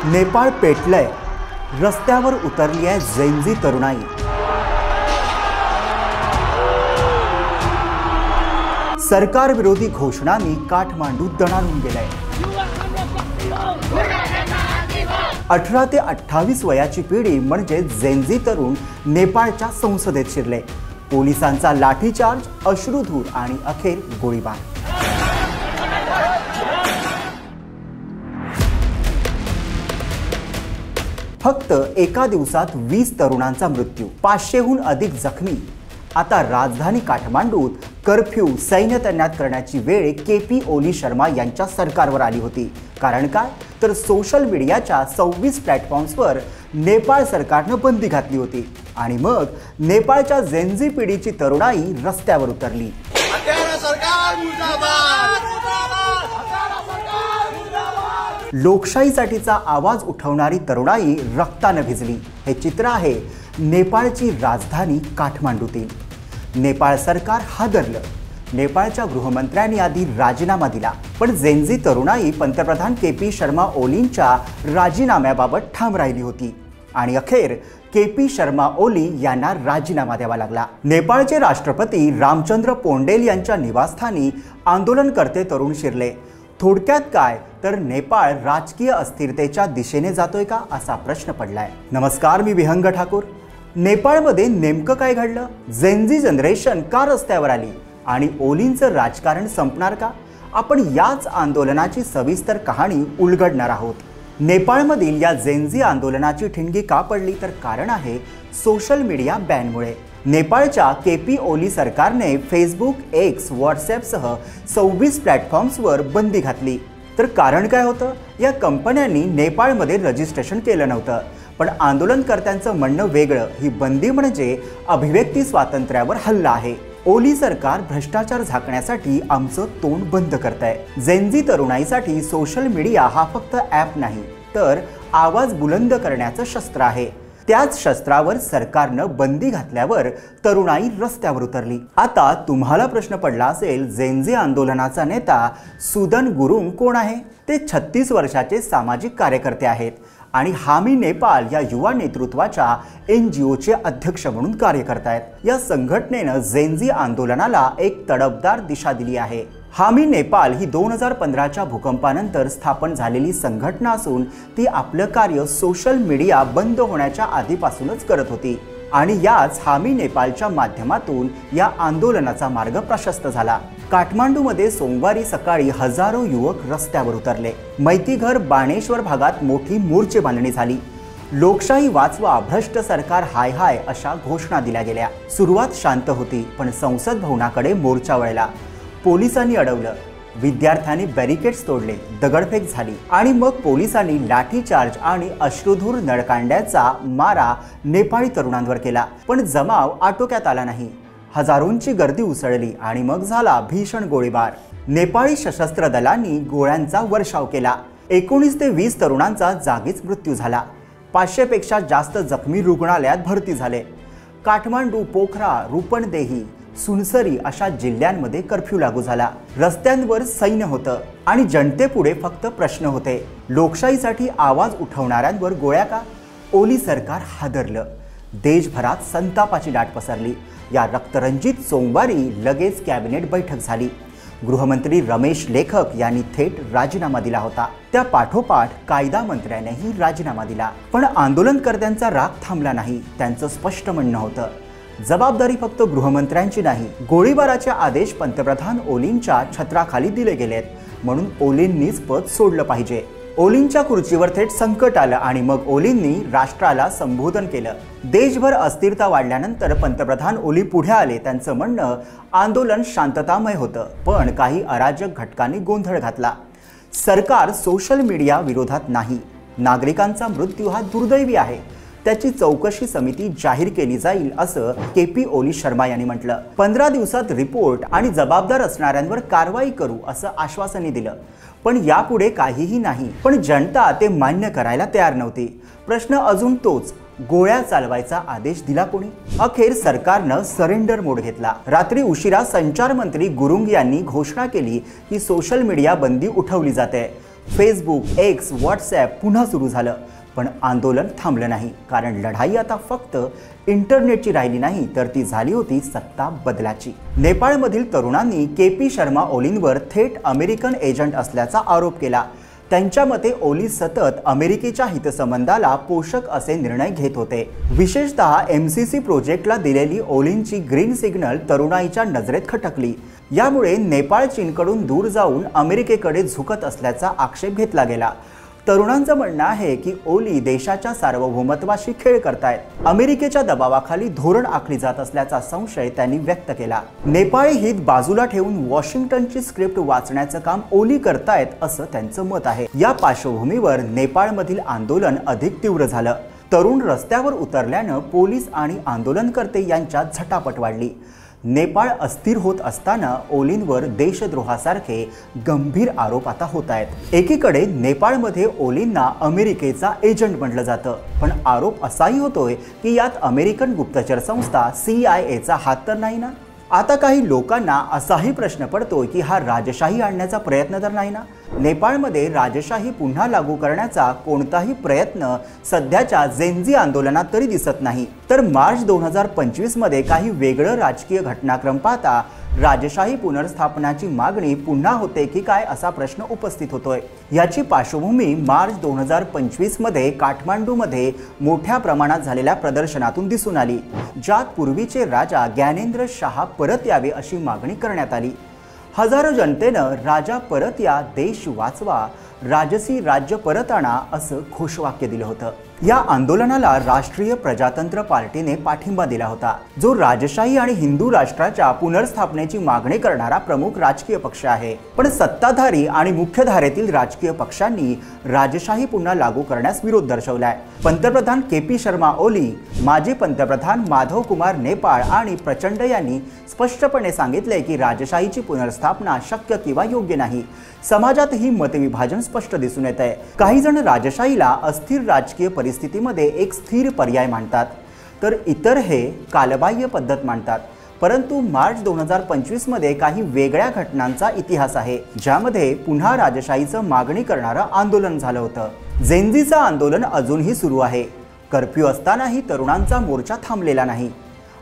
नेपाळ पेटलंय, रस्त्यावर उतरली आहे झेंझी तरुणाई। सरकार विरोधी घोषणांनी काठमांडू दणाणून गेलंय। 18 ते 28 वयाची पिढी म्हणजे झेंझी तरुण नेपाळच्या संसदेत शिरले। पोलिसांचा लाठीचार्ज, अश्रुधूर आणि अखेर गोळीबार। फक्त एका दिवसात 20 तरुणांचा मृत्यू, 500हून अधिक जखमी। आता राजधानी काठमांडूत कर्फ्यू सैन्य तैनात करण्याची वेळ केपी ओली शर्मा यांच्या सरकारवर आली होती। कारण काय, तर सोशल मीडियाच्या 26 प्लॅटफॉर्म्सवर नेपाळ सरकारनं बंदी घातली होती आणि मग नेपाळच्या झेंझी पिढीची तरुणाई रस्त्यावर उतरली। लोकशाहीसाठीचा आवाज उठवणारी तरुणाई रक्ताने भिजली। हे चित्र आहे नेपाळची राजधानी काठमांडूतील। नेपाळ सरकार हादरलं। नेपाळच्या गृहमंत्र्यांनी आधी राजीनामा दिला, पण झेंझी तरुणाई पंतप्रधान केपी शर्मा ओलींच्या राजीनाम्याबाबत ठाम राहिली होती आणि अखेर केपी शर्मा ओली यांना राजीनामा द्यावा लागला। नेपाळचे राष्ट्रपती रामचंद्र पोंडेल यांच्या निवासस्थानी आंदोलनकर्ते तरुण शिरले। थोडक्यात काय, तर नेपाळ राजकीय अस्थिरतेच्या दिशेने जातोय का असा प्रश्न पडलाय। नमस्कार, मी विहंग ठाकूर। नेपाळमध्ये नेमकं काय घडलं? झेंझी जनरेशन का रस्त्यावर आली आणि ओलींचं राजकारण संपणार का? आपण याच आंदोलनाची सविस्तर कहाणी उलगडणार आहोत। नेपाळमधील या झेंझी आंदोलनाची ठिणगी का पडली, तर कारण आहे सोशल मीडिया बॅनमुळे। नेपाळच्या केपी ओली सरकारने फेसबुक, एक्स, व्हॉट्सॲपसह 26 प्लॅटफॉर्म्सवर बंदी घातली। तर कारण काय होतं? या कंपन्यांनी नेपाळमध्ये रजिस्ट्रेशन केलं नव्हतं, पण आंदोलनकर्त्यांचं म्हणणं वेगळं। ही बंदी म्हणजे अभिव्यक्ती स्वातंत्र्यावर हल्ला आहे। ओली सरकार भ्रष्टाचार झाकण्यासाठी आमचं तोंड बंद करतंय। झेंझी तरुणाईसाठी सोशल मीडिया हा फक्त ॲप नाही, तर आवाज बुलंद करण्याचं शस्त्र आहे। त्याच शस्त्रावर सरकारनं बंदी घातल्यावर तरुणाई रस्त्यावर उतरली। आता तुम्हाला प्रश्न पडला असेल, झेंझी आंदोलनाचा नेता सुदन गुरुंग कोण आहे? ते 36 वर्षाचे सामाजिक कार्यकर्ते आहेत आणि हामी नेपाळ या युवा नेतृत्वाच्या NGOचे अध्यक्ष म्हणून कार्य करतायत। या संघटनेनं झेंझी आंदोलनाला एक तडफदार दिशा दिली आहे। हामी नेपाळ ही 2015च्या भूकंपानंतर स्थापन झालेली संघटना असून ती आपलं कार्य सोशल मीडिया बंद होण्याच्या आधीपासूनच करत होती आणि याच हामी नेपाळच्या माध्यमातून या आंदोलनाचा मार्ग प्रशस्त झाला। काठमांडूमध्ये सोमवारी सकाळी हजारो युवक रस्त्यावर उतरले। मैतीघर, बाणेश्वर भागात मोठी मोर्चेबांधणी झाली। लोकशाही वाचवा, भ्रष्ट सरकार हाय हाय अशा घोषणा दिल्या गेल्या। सुरुवात शांत होती, पण संसद भवनाकडे मोर्चा वळला। पोलिसांनी अडवलं, विद्यार्थ्यांनी बॅरिकेड्स तोडले, दगडफेक झाली आणि मग पोलिसांनी लाठीचार्ज आणि अश्रुधूर नळकांड्याचा मारा नेपाळी तरुणांवर केला, पण जमाव आटोक्यात आला नाही। हजारोंची गर्दी उसळली आणि मग झाला भीषण गोळीबार। नेपाळी सशस्त्र दलांनी गोळ्यांचा वर्षाव केला। 19 ते 20 तरुणांचा जागीच मृत्यू झाला। 500 पेक्षा जास्त जखमी रुग्णालयात भरती झाले। काठमांडू, पोखरा, रूपनदेही, सुनसरी अशा जिल्ह्यांमध्ये कर्फ्यू लागू झाला। रस्त्यांवर सैन्य होतं आणि जनतेपुढे फक्त प्रश्न होते, लोकशाहीसाठी आवाज उठवणाऱ्यांवर गोळ्या का? ओली सरकार हादरलं। देशभरात संतापाची लाट पसरली। या रक्तरंजित सोमवारी लगेच कॅबिनेट बैठक झाली। गृहमंत्री रमेश लेखक यांनी थेट राजीनामा दिला होता। त्या पाठोपाठ कायदा मंत्र्यानेही राजीनामा दिला। पण आंदोलनकर्त्यांचा राग थांबला नाही। त्यांचं स्पष्ट म्हणणं होतं, जबाबदारी फक्त गृहमंत्र्यांची नाही, गोळीबाराचे आदेश पंतप्रधान ओलींच्या छत्राखाली दिले गेलेत, म्हणून ओलींनीच पद सोडलं पाहिजे। ओलींच्या खुर्चीवर थेट संकट आलं आणि मग ओलींनी राष्ट्राला संबोधन केलं। देशभर अस्थिरता वाढल्यानंतर पंतप्रधान ओली पुढे आले। त्यांचं म्हणणं, आंदोलन शांततामय होतं, पण काही अराजक घटकांनी गोंधळ घातला। सरकार सोशल मीडिया विरोधात नाही, नागरिकांचा मृत्यू हा दुर्दैवी आहे, त्याची चौकशी समिती जाहीर केली जाईल असं केपी ओली शर्मा यांनी म्हटलं। 15 दिवसात रिपोर्ट आणि जबाबदार असणाऱ्यांवर कारवाई करू असं आश्वासनही दिलं, पण यापुढे काहीही नाही। पण जनता ते मान्य करायला तयार नव्हती। प्रश्न अजून तोच, गोळ्या चालवायचा आदेश दिला कोणी? अखेर सरकारनं सरेंडर मोड घेतला। रात्री उशिरा संचार मंत्री गुरुंग यांनी घोषणा केली की सोशल मीडिया बंदी उठवली जाते। फेसबुक, एक्स, व्हॉट्सॲप पुन्हा सुरू झालं, पण आंदोलन थांबलं नाही, कारण लढाई आता फक्त इंटरनेटची राहिली नाही, तर ती झाली होती सत्ता बदलाची। नेपाळमधील तरुणांनी के.पी. शर्मा ओलींवर थेट अमेरिकन एजंट असल्याचा आरोप केला। त्यांच्या मते ओली सतत अमेरिकेच्या हितसंबंधाला पोषक असे निर्णय घेत होते। विशेषतः MCC प्रोजेक्टला दिलेली ओलींची ग्रीन सिग्नल तरुणाईच्या नजरेत खटकली। यामुळे नेपाळ चीनकडून दूर जाऊन अमेरिकेकडे झुकत असल्याचा आक्षेप घेतला गेला। तरुणांचं म्हणणं आहे की ओली देशाच्या सार्वभौमत्वाशी खेळ करतायत, अमेरिकेच्या दबावाखाली धोरण आखली जात असल्याचा संशय त्यांनी व्यक्त केला। नेपाळी हित बाजूला ठेवून वॉशिंग्टनची स्क्रिप्ट वाचण्याचं काम ओली करतायत असं त्यांचं मत आहे। या पार्श्वभूमीवर नेपाळमधील आंदोलन अधिक तीव्र झालं। तरुण रस्त्यावर उतरल्यानं पोलीस आणि आंदोलनकर्ते यांच्यात झटापट वाढली। नेपाळ अस्थिर होत असताना ओलींवर देशद्रोहासारखे गंभीर आरोप आता होत आहेत। एकीकडे नेपाळमध्ये ओलींना अमेरिकेचा एजंट म्हटलं जातं, पण आरोप असाही होतोय की यात अमेरिकन गुप्तचर संस्था CIA हात तर नाही ना। आता काही लोकांना असाही प्रश्न पडतोय की हा राजशाही आणण्याचा प्रयत्न तर नाही ना। नेपाळमध्ये राजशाही पुन्हा लागू करण्याचा कोणताही प्रयत्न सध्याच्या जेनझी आंदोलनात तरी दिसत नाही, तर मार्च 2025 मध्ये काही वेगळं राजकीय घटनाक्रम पाहता राजशाही पुनर्स्थापनाची मागणी पुन्हा होते की काय असा प्रश्न उपस्थित होतोय। याची पार्श्वभूमी मार्च 2025 मध्ये काठमांडूमध्ये मोठ्या प्रमाणात झालेल्या प्रदर्शनातून दिसून आली, ज्यात पूर्वीचे राजा ज्ञानेंद्र शाह परत यावे अशी मागणी करण्यात आली। हजारो जनतेनं राजा परत या, देश वाचवा, राजसी राज्य परत आणा असं घोषवाक्य दिलं होतं। या आंदोलनाला राष्ट्रीय प्रजातंत्र पार्टीने पाठिंबा दिला होता, जो राजशाही आणि हिंदू राष्ट्राच्या पुनर्स्थापनेची मागणी करणारा प्रमुख राजकीय पक्ष आहे। पण सत्ताधारी आणि मुख्यधारेतील राजकीय पक्षांनी राजशाही पुन्हा लागू करण्यास विरोध दर्शवलाय। पंतप्रधान के.पी. शर्मा ओली, माजी पंतप्रधान माधव कुमार नेपाळ आणि प्रचंड यांनी स्पष्टपणे सांगितले की राजशाहीची पुनर्स्थापना शक्य किंवा योग्य नाही। समाजातही मतविभाजन स्पष्ट दिसून येत आहे। काही जण राजशाहीला अस्थिर राजकीय परिस्थितीमध्ये एक स्थिर पर्याय मानतात, तर इतर हे कालबाह्य पद्धत मानतात। परंतु मार्च 2025 मध्ये काही वेगळ्या घटनांचा इतिहास आहे, ज्यामध्ये पुन्हा राजशाहीचं मागणी करणारं आंदोलन झालं होतं। जेनझीचं आंदोलन अजूनही सुरू आहे। कर्फ्यू असतानाही तरुणांचा मोर्चा थांबलेला नाही।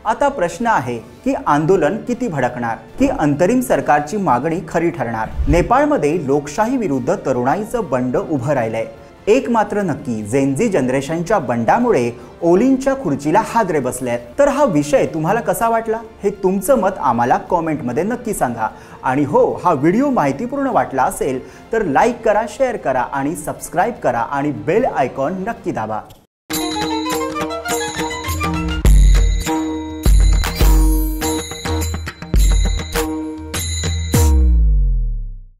आता प्रश्न आहे की आंदोलन किती भडकणार, की अंतरिम सरकारची मागणी खरी ठरणार। नेपाळमध्ये लोकशाही विरुद्ध तरुणाईचं बंड उभं राहिलंय। एक मात्र नक्की, जेनझी जनरेशनच्या बंडामुळे ओलींच्या खुर्चीला हादरे बसलेत। तर हा विषय तुम्हाला कसा वाटला हे तुमचं मत आम्हाला कॉमेंटमध्ये नक्की सांगा। आणि हो, हा व्हिडिओ माहितीपूर्ण वाटला असेल तर लाईक करा, शेअर करा आणि सबस्क्राईब करा आणि बेल आयकॉन नक्की दाबा।